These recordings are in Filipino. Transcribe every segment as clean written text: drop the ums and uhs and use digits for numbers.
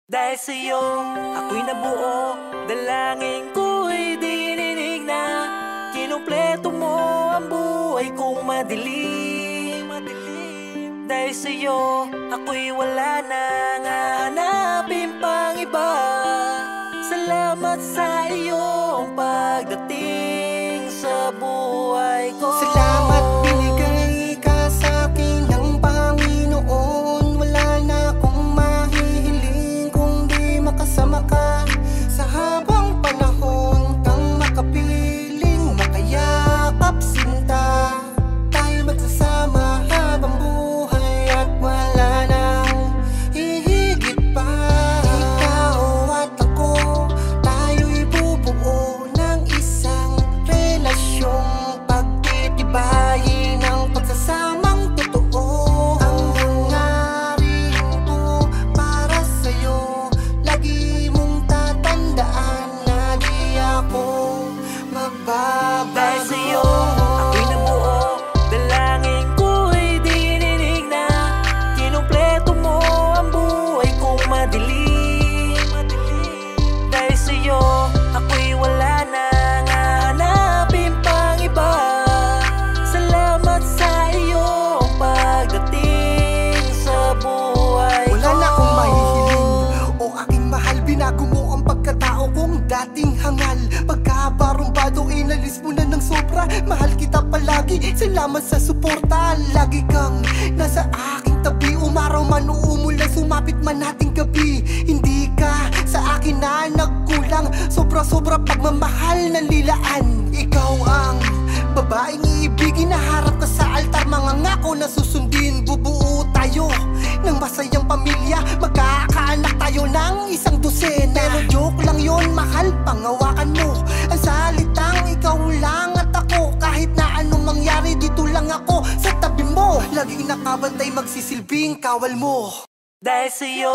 Dahil sa'yo, ako'y nabuo. Dalangin ko'y dininig na kinumpleto mo ang buhay kong madilim. Dahil sa'yo, ako'y wala nang hahanapin pang iba. Salamat sa iyong pagdating sa buhay ko. Salamat, binigay ka sa'kin ng Panginoon. Wala na akong mahihiling kung di makasama ka. Sa habang panahon kang makapiling, makayakap sinta. Tayo magsasama habang buhay at wala nang hihigit pa. Ikaw at ako, tayo'y bubuo ng isang relasyong pagtitibayin ng pagsasamang totoo. Ang hangarin ko para sa'yo, lagi mong tatandaan na di ako magbabago. Dahil sa'yo, ako'y nabuo. Dalangin ko'y dininig na kinumpleto mo ang buhay kong madilim. Dahil sa'yo, ako'y wala nang hahanapin pang iba. Salamat sa iyong pagdating sa buhay ko. Wala na akong mahihiling, o aking mahal. Binago mo ang pagkatao kong dating hangal. Pagkabarumbado, inalis mo na ng sobra. Mahal kita palagi, salamat sa suporta. Lagi kang nasa aking tabi, umaraw man o umulan, sumapit man nating gabi. Hindi ka sa akin na nagkulang, sobra-sobra pagmamahal na lilaan. Ikaw ang babaeng iibigin, naharap ka sa altar. Mga ngako na susundin, bubuo tayo ng masayang pamilya. Magkakaanak tayo ng isang dosena. Pero joke lang yon, mahal, pangawakan mo ang salitang ikaw lang at ako. Kahit na anong mangyari, dito lang ako sa tabi mo. Laging nakabantay, magsisilbing kawal mo. Dahil sa'yo,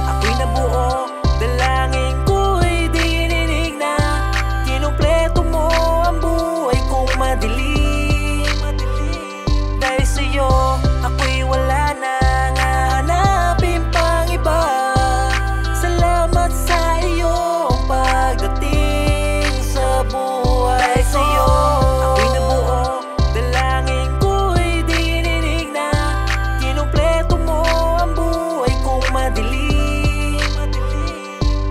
ako'y nabuo. Dalangin ko'y dininig na kinumpleto mo ang buhay kong madilim. Dahil sa'yo, ako'y wala nang hahanapin pang iba. Salamat sa iyong pagdating sa buhay. Dahil sa'yo, ako'y nabuo. Dalangin ko'y dininig na kinumpleto mo ang buhay kong madilim.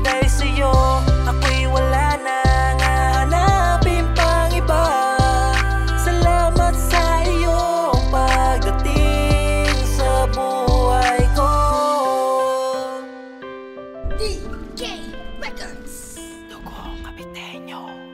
Dahil sa'yo, ako'y wala nang hahanapin pang iba. Salamat sa iyong pagdating sa buhay ko. DJ Records. Dugo Kapitenyo.